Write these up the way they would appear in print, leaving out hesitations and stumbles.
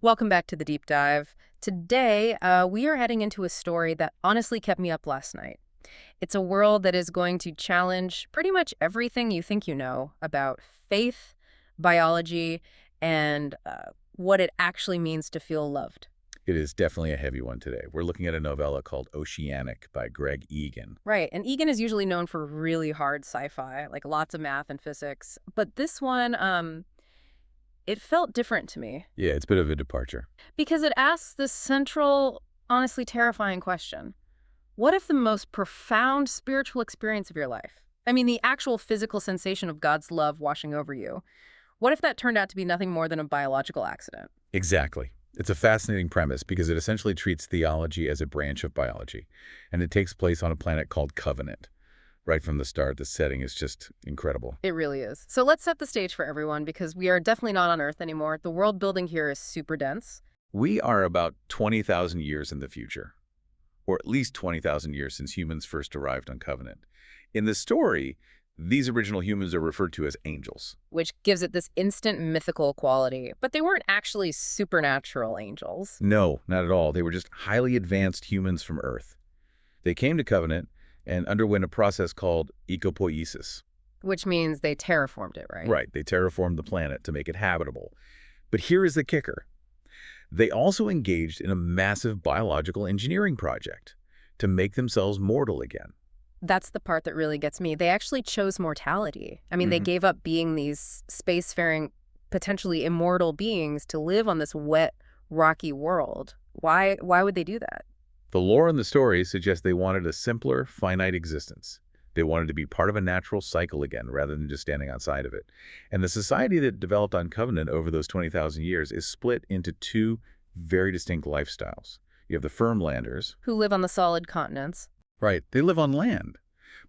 Welcome back to the deep dive. Today, we are heading into a story that honestly kept me up last night. It's a world that is going to challenge pretty much everything you think you know about faith, biology, and what it actually means to feel loved. It is definitely a heavy one today. We're looking at a novella called Oceanic by Egan. Right, and Egan is usually known for really hard sci-fi, like lots of math and physics. But this one, it felt different to me Yeah, it's a bit of a departure. because it asks this central, honestly terrifying question. What if the most profound spiritual experience of your life, I mean, the actual physical sensation of God's love washing over you, what if that turned out to be nothing more than a biological accident? Exactly. It's a fascinating premise because it essentially treats theology as a branch of biology, and it takes place on a planet called Covenant. Right from the start, the setting is just incredible. It really is. So let's set the stage for everyone because we are definitely not on Earth anymore. The world building here is super dense. We are about 20,000 years in the future, or at least 20,000 years since humans first arrived on Covenant. In the story, these original humans are referred to as angels. Which gives it this instant mythical quality. But they weren't actually supernatural angels. No, not at all. They were just highly advanced humans from Earth. They came to Covenant and underwent a process called ecopoiesis. Which means they terraformed it, right? Right, they terraformed the planet to make it habitable. But here is the kicker. They also engaged in a massive biological engineering project to make themselves mortal again. That's the part that really gets me. They actually chose mortality. I mean, they Mhm. gave up being these spacefaring, potentially immortal beings to live on this wet, rocky world. Why would they do that? The lore in the story suggests they wanted a simpler, finite existence. They wanted to be part of a natural cycle again, rather than just standing outside of it. And the society that developed on Covenant over those 20,000 years is split into two very distinct lifestyles. You have the Firmlanders. Who live on the solid continents. Right, they live on land.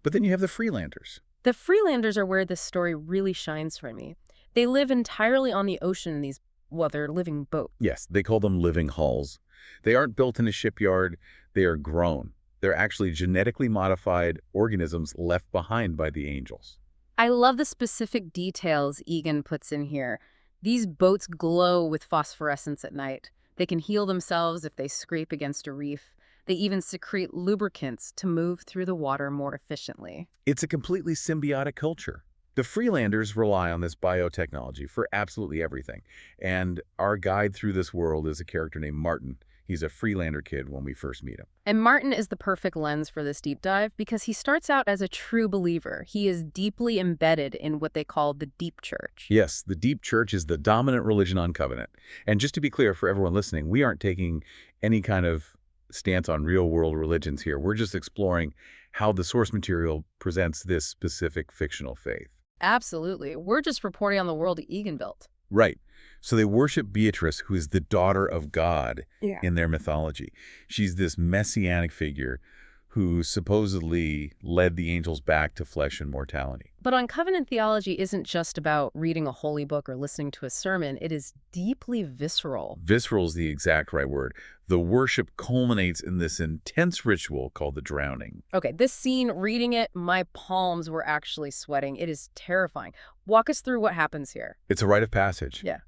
But then you have the Freelanders. The Freelanders are where this story really shines for me. They live entirely on the ocean in these, well, they're living boats. Yes, they call them living hulls. They aren't built in a shipyard, they are grown. They're actually genetically modified organisms left behind by the angels. I love the specific details Egan puts in here. These boats glow with phosphorescence at night. They can heal themselves if they scrape against a reef. They even secrete lubricants to move through the water more efficiently. It's a completely symbiotic culture. The Freelanders rely on this biotechnology for absolutely everything. And our guide through this world is a character named Martin. He's a Freelander kid when we first meet him. And Martin is the perfect lens for this deep dive because he starts out as a true believer. He is deeply embedded in what they call the deep church. Yes, the deep church is the dominant religion on Covenant. And just to be clear for everyone listening, we aren't taking any kind of stance on real-world religions here. We're just exploring how the source material presents this specific fictional faith. Absolutely. We're just reporting on the world Egan built. Right. So they worship Beatrice, who is the daughter of God Yeah. in their mythology. She's this messianic figure who supposedly led the angels back to flesh and mortality. But on covenant theology isn't just about reading a holy book or listening to a sermon. It is deeply visceral. Visceral is the exact right word. The worship culminates in this intense ritual called the drowning. Okay, this scene, reading it, my palms were actually sweating. It is terrifying. Walk us through what happens here. It's a rite of passage. Yeah.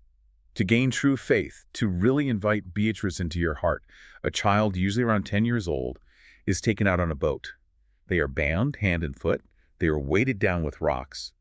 To gain true faith, to really invite Beatrice into your heart, a child usually around 10 years old is taken out on a boat. They are bound hand and foot, they are weighted down with rocks,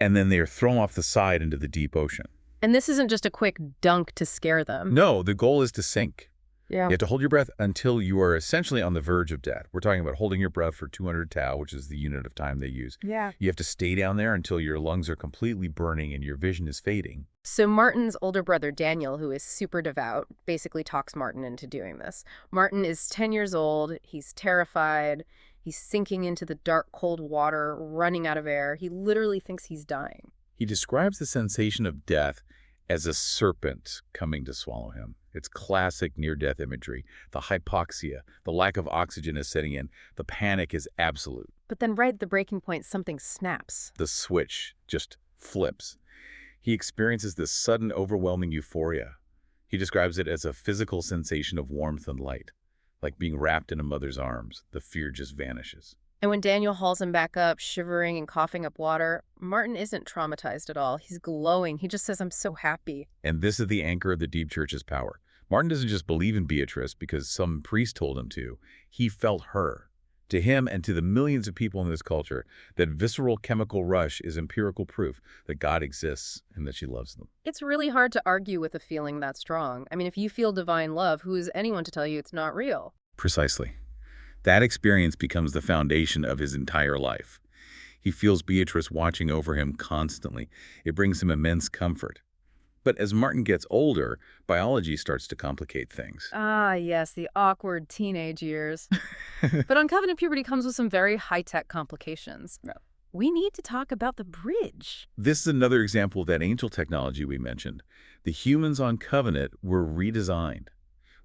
and then they are thrown off the side into the deep ocean. And this isn't just a quick dunk to scare them. No, the goal is to sink. Yeah. You have to hold your breath until you are essentially on the verge of death. We're talking about holding your breath for 200 tau, which is the unit of time they use. Yeah. You have to stay down there until your lungs are completely burning and your vision is fading. So Martin's older brother, Daniel, who is super devout, basically talks Martin into doing this. Martin is 10 years old. He's terrified. He's sinking into the dark, cold water, running out of air. He literally thinks he's dying. He describes the sensation of death as a serpent coming to swallow him. It's classic near-death imagery. The hypoxia, the lack of oxygen is setting in. The panic is absolute. But then right at the breaking point, something snaps. The switch just flips. He experiences this sudden, overwhelming euphoria. He describes it as a physical sensation of warmth and light. Like being wrapped in a mother's arms, the fear just vanishes. And when Daniel hauls him back up, shivering and coughing up water, Martin isn't traumatized at all. He's glowing. He just says, "I'm so happy." And this is the anchor of the deep church's power. Martin doesn't just believe in Beatrice because some priest told him to. He felt her. To him and to the millions of people in this culture, that visceral chemical rush is empirical proof that God exists and that she loves them. It's really hard to argue with a feeling that strong. I mean, if you feel divine love, who is anyone to tell you it's not real? Precisely. That experience becomes the foundation of his entire life. He feels Beatrice watching over him constantly. It brings him immense comfort. But as Martin gets older, biology starts to complicate things. Ah, yes, the awkward teenage years. But uncovenant puberty comes with some very high-tech complications. Yeah. We need to talk about the bridge. This is another example of that angel technology we mentioned. The humans on Covenant were redesigned.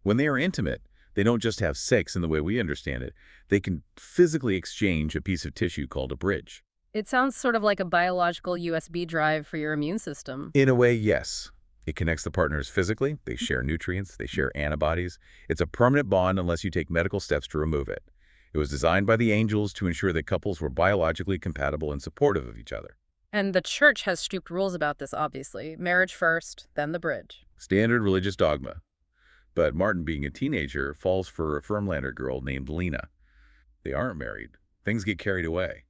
When they are intimate, they don't just have sex in the way we understand it. They can physically exchange a piece of tissue called a bridge. It sounds sort of like a biological USB drive for your immune system. In a way, yes. It connects the partners physically. They share nutrients. They share antibodies. It's a permanent bond unless you take medical steps to remove it. It was designed by the angels to ensure that couples were biologically compatible and supportive of each other. And the church has strict rules about this, obviously. Marriage first, then the bridge. Standard religious dogma. But Martin, being a teenager, falls for a Firmlander girl named Lena. They aren't married. Things get carried away.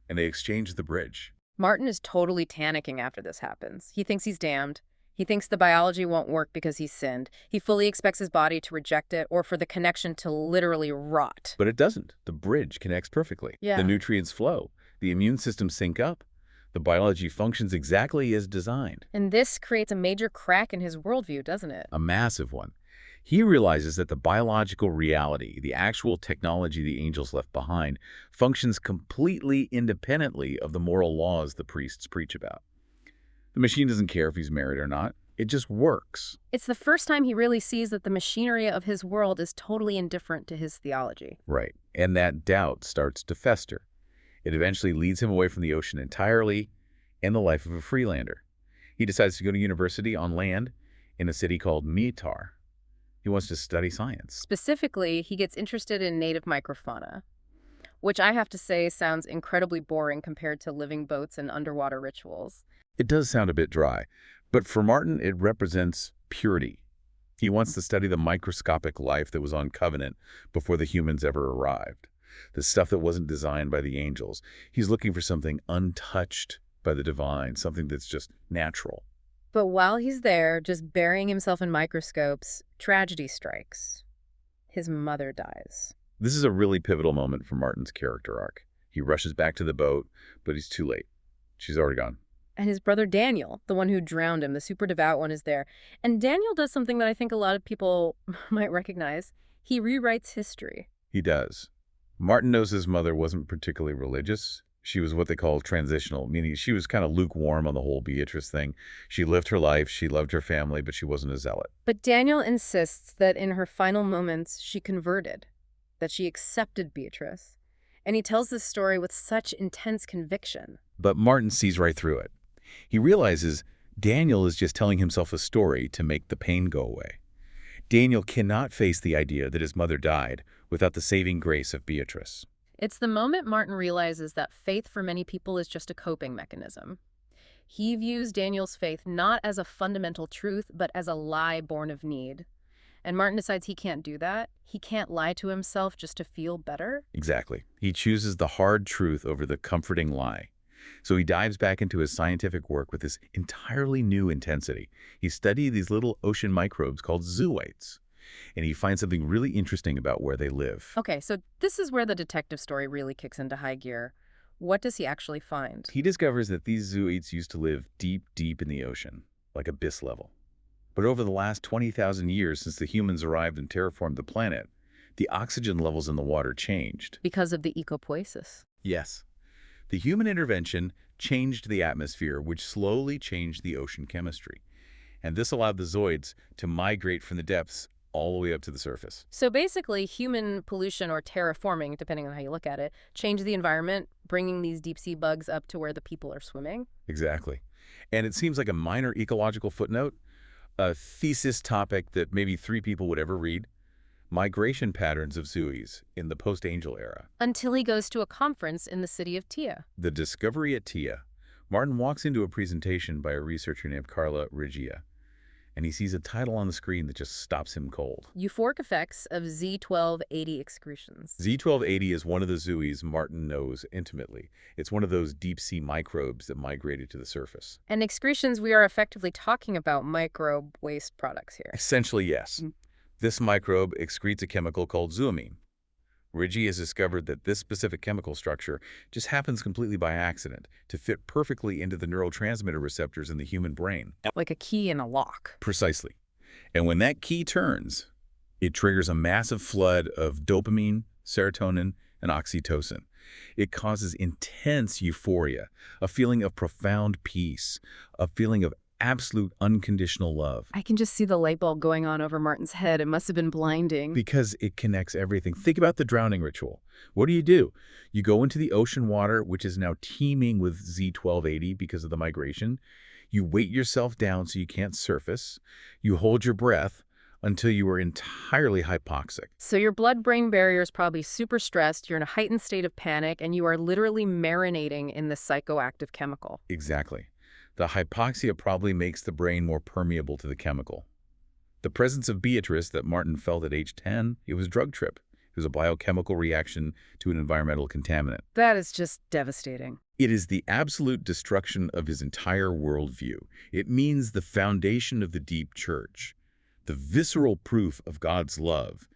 And they exchange the bridge. Martin is totally panicking after this happens. He thinks he's damned. He thinks the biology won't work because he's sinned. He fully expects his body to reject it or for the connection to literally rot. But it doesn't. The bridge connects perfectly. Yeah. The nutrients flow. The immune system sync up. The biology functions exactly as designed. And this creates a major crack in his worldview, doesn't it? A massive one. He realizes that the biological reality, the actual technology the angels left behind, functions completely independently of the moral laws the priests preach about. The machine doesn't care if he's married or not. It just works. It's the first time he really sees that the machinery of his world is totally indifferent to his theology. Right. And that doubt starts to fester. It eventually leads him away from the ocean entirely and the life of a freelander. He decides to go to university on land in a city called Mitar. He wants to study science. Specifically, he gets interested in native microfauna, which I have to say sounds incredibly boring compared to living boats and underwater rituals. It does sound a bit dry, but for Martin, it represents purity. He wants to study the microscopic life that was on Covenant before the humans ever arrived, the stuff that wasn't designed by the angels. He's looking for something untouched by the divine, something that's just natural. But while he's there, just burying himself in microscopes, tragedy strikes. His mother dies. This is a really pivotal moment for Martin's character arc. He rushes back to the boat, but he's too late. She's already gone. And his brother Daniel, the one who drowned him, the super devout one, is there. And Daniel does something that I think a lot of people might recognize. He rewrites history. He does. Martin knows his mother wasn't particularly religious. She was what they call transitional, meaning she was kind of lukewarm on the whole Beatrice thing. She lived her life, she loved her family, but she wasn't a zealot. But Daniel insists that in her final moments, she converted, that she accepted Beatrice. And he tells this story with such intense conviction. But Martin sees right through it. He realizes Daniel is just telling himself a story to make the pain go away. Daniel cannot face the idea that his mother died without the saving grace of Beatrice. It's the moment Martin realizes that faith for many people is just a coping mechanism. He views Daniel's faith not as a fundamental truth, but as a lie born of need. And Martin decides he can't do that. He can't lie to himself just to feel better. Exactly. He chooses the hard truth over the comforting lie. So he dives back into his scientific work with this entirely new intensity. He studied these little ocean microbes called zooites, and he finds something really interesting about where they live. Okay, so this is where the detective story really kicks into high gear. What does he actually find? He discovers that these zooites used to live deep, deep in the ocean, like abyss level. But over the last 20,000 years since the humans arrived and terraformed the planet, the oxygen levels in the water changed. Because of the ecopoiesis. Yes. The human intervention changed the atmosphere, which slowly changed the ocean chemistry. And this allowed the zooids to migrate from the depths all the way up to the surface. So basically, human pollution or terraforming, depending on how you look at it, changed the environment, bringing these deep-sea bugs up to where the people are swimming. Exactly. And it seems like a minor ecological footnote, a thesis topic that maybe 3 people would ever read. migration patterns of zooies in the post-angel era. Until he goes to a conference in the city of Tia. The discovery at Tia. Martin walks into a presentation by a researcher named Carla Regia, and he sees a title on the screen that just stops him cold. Euphoric effects of Z1280 excretions. Z1280 is one of the zooies Martin knows intimately. It's one of those deep-sea microbes that migrated to the surface. And excretions, we are effectively talking about microbe waste products here. Essentially, yes. This microbe excretes a chemical called zooamine. Regia has discovered that this specific chemical structure just happens completely by accident to fit perfectly into the neurotransmitter receptors in the human brain. Like a key in a lock. Precisely. And when that key turns, it triggers a massive flood of dopamine, serotonin, and oxytocin. It causes intense euphoria, a feeling of profound peace, a feeling of absolute unconditional love. I can just see the light bulb going on over Martin's head. It must have been blinding. Because it connects everything. Think about the drowning ritual. What do? You go into the ocean water, which is now teeming with Z1280 because of the migration. You weight yourself down so you can't surface. You hold your breath until you are entirely hypoxic. So your blood-brain barrier is probably super stressed, you're in a heightened state of panic, and you are literally marinating in this psychoactive chemical. Exactly. The hypoxia probably makes the brain more permeable to the chemical. The presence of Beatrice that Martin felt at age 10, it was drug trip. It was a biochemical reaction to an environmental contaminant. That is just devastating. It is the absolute destruction of his entire worldview. It means the foundation of the deep church. The visceral proof of God's love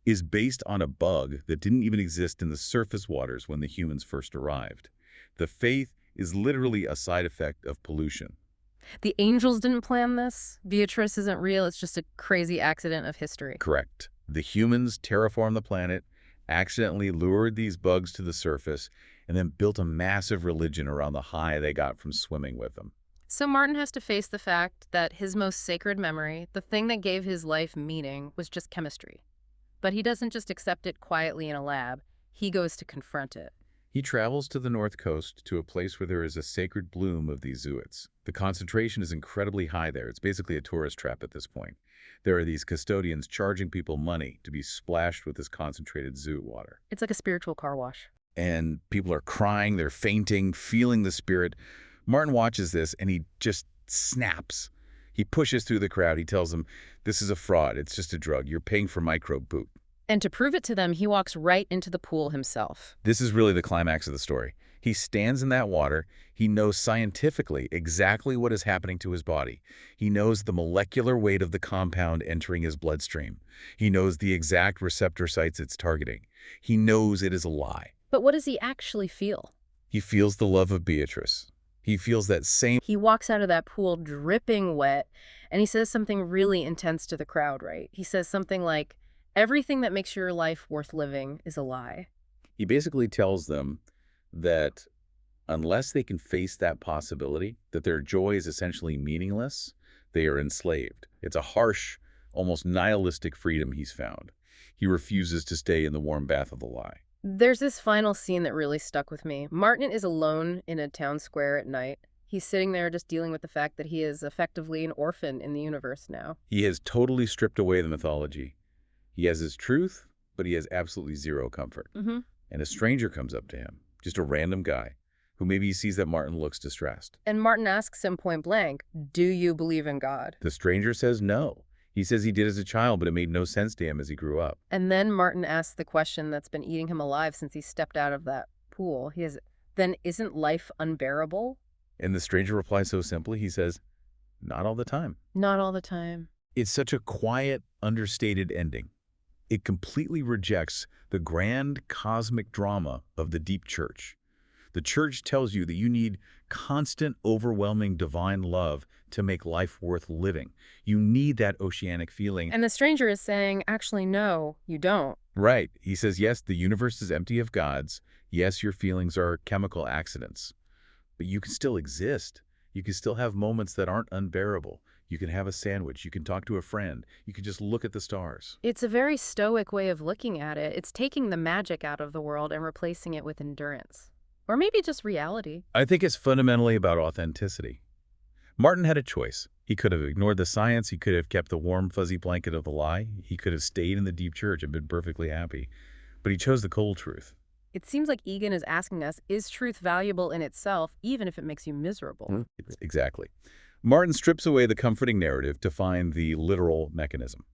is based on a bug that didn't even exist in the surface waters when the humans first arrived. The faith is literally a side effect of pollution. The angels didn't plan this? Beatrice isn't real, it's just a crazy accident of history. Correct. The humans terraformed the planet, accidentally lured these bugs to the surface, and then built a massive religion around the high they got from swimming with them. So Martin has to face the fact that his most sacred memory, the thing that gave his life meaning, was just chemistry. But he doesn't just accept it quietly in a lab, he goes to confront it. He travels to the north coast to a place where there is a sacred bloom of these zooids. The concentration is incredibly high there. It's basically a tourist trap at this point. There are these custodians charging people money to be splashed with this concentrated zoo water. It's like a spiritual car wash. And people are crying, they're fainting, feeling the spirit. Martin watches this and he just snaps. He pushes through the crowd. He tells them, this is a fraud. It's just a drug. You're paying for microbe boot. And to prove it to them, he walks right into the pool himself. This is really the climax of the story. He stands in that water. He knows scientifically exactly what is happening to his body. He knows the molecular weight of the compound entering his bloodstream. He knows the exact receptor sites it's targeting. He knows it is a lie. But what does he actually feel? He feels the love of Beatrice. He feels that same... He walks out of that pool dripping wet, and he says something really intense to the crowd, right? He says something like, everything that makes your life worth living is a lie. He basically tells them that unless they can face that possibility, that their joy is essentially meaningless, they are enslaved. It's a harsh, almost nihilistic freedom he's found. He refuses to stay in the warm bath of the lie. There's this final scene that really stuck with me. Martin is alone in a town square at night. He's sitting there just dealing with the fact that he is effectively an orphan in the universe now. He has totally stripped away the mythology. He has his truth, but he has absolutely zero comfort. And a stranger comes up to him, just a random guy, who maybe sees that Martin looks distressed. And Martin asks him point blank, do you believe in God? The stranger says no. He says he did as a child, but it made no sense to him as he grew up. And then Martin asks the question that's been eating him alive since he stepped out of that pool. He has, then isn't life unbearable? And the stranger replies so simply, he says, not all the time. Not all the time. It's such a quiet, understated ending. It completely rejects the grand cosmic drama of the deep church. The church tells you that you need constant, overwhelming divine love to make life worth living. You need that oceanic feeling. And the stranger is saying, actually, no, you don't. Right. He says, yes, the universe is empty of gods. Yes, your feelings are chemical accidents. But you can still exist. You can still have moments that aren't unbearable. You can have a sandwich. You can talk to a friend. You can just look at the stars. It's a very stoic way of looking at it. It's taking the magic out of the world and replacing it with endurance. Or maybe just reality. I think it's fundamentally about authenticity. Martin had a choice. He could have ignored the science. He could have kept the warm, fuzzy blanket of the lie. He could have stayed in the deep church and been perfectly happy. But he chose the cold truth. It seems like Egan is asking us, is truth valuable in itself, even if it makes you miserable? Exactly. Martin strips away the comforting narrative to find the literal mechanism.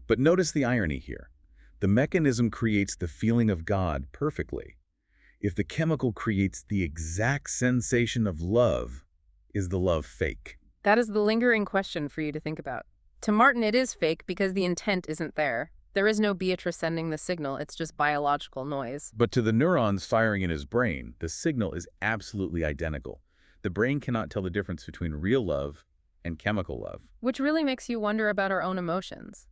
But notice the irony here. The mechanism creates the feeling of God perfectly. If the chemical creates the exact sensation of love, is the love fake? That is the lingering question for you to think about. To Martin, it is fake because the intent isn't there. There is no Beatrice sending the signal, it's just biological noise. But to the neurons firing in his brain, the signal is absolutely identical. The brain cannot tell the difference between real love and chemical love. Which really makes you wonder about our own emotions.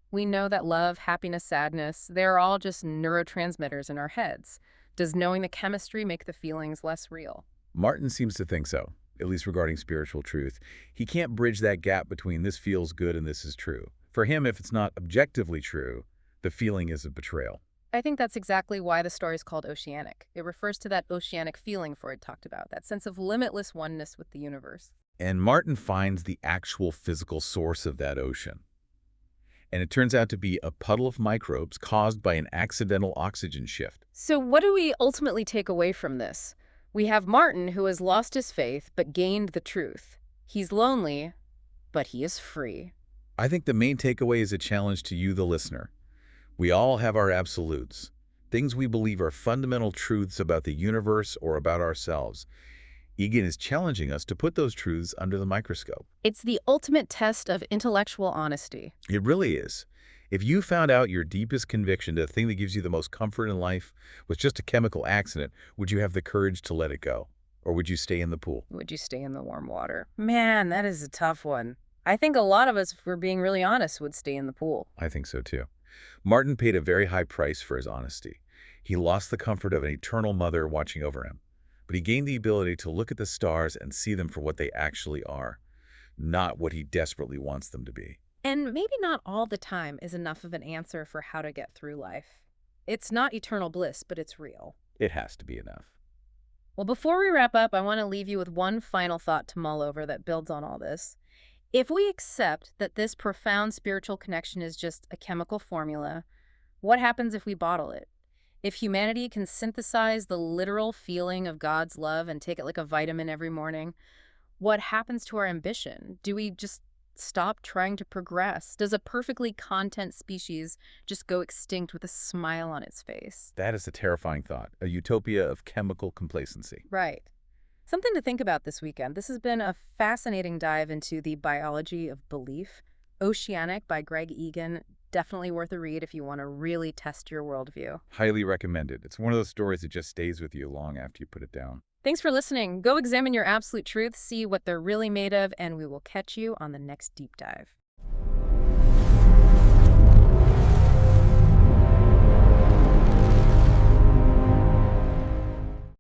We know that love, happiness, sadness, they're all just neurotransmitters in our heads. Does knowing the chemistry make the feelings less real? Martin seems to think so, at least regarding spiritual truth. He can't bridge that gap between this feels good and this is true. For him, if it's not objectively true, the feeling is a betrayal. I think that's exactly why the story is called Oceanic. It refers to that oceanic feeling Freud talked about, that sense of limitless oneness with the universe. And Martin finds the actual physical source of that ocean. And it turns out to be a puddle of microbes caused by an accidental oxygen shift. So what do we ultimately take away from this? We have Martin, who has lost his faith but gained the truth. He's lonely, but he is free. I think the main takeaway is a challenge to you, the listener. We all have our absolutes, things we believe are fundamental truths about the universe or about ourselves. Egan is challenging us to put those truths under the microscope. It's the ultimate test of intellectual honesty. It really is. If you found out your deepest conviction, the thing that gives you the most comfort in life, was just a chemical accident, would you have the courage to let it go? Or would you stay in the pool? Would you stay in the warm water? Man, that is a tough one. I think a lot of us, if we're being really honest, would stay in the pool. I think so too. Martin paid a very high price for his honesty. He lost the comfort of an eternal mother watching over him. But he gained the ability to look at the stars and see them for what they actually are, not what he desperately wants them to be. And maybe not all the time is enough of an answer for how to get through life. It's not eternal bliss, but it's real. It has to be enough. Well, before we wrap up, I want to leave you with one final thought to mull over that builds on all this. If we accept that this profound spiritual connection is just a chemical formula, what happens if we bottle it? If humanity can synthesize the literal feeling of God's love and take it like a vitamin every morning, what happens to our ambition? Do we just stop trying to progress? Does a perfectly content species just go extinct with a smile on its face? That is a terrifying thought, a utopia of chemical complacency. Right. Something to think about this weekend. This has been a fascinating dive into the biology of belief. Oceanic by Greg Egan. Definitely worth a read if you want to really test your worldview. Highly recommended. It's one of those stories that just stays with you long after you put it down. Thanks for listening. Go examine your absolute truth, see what they're really made of, and we will catch you on the next deep dive.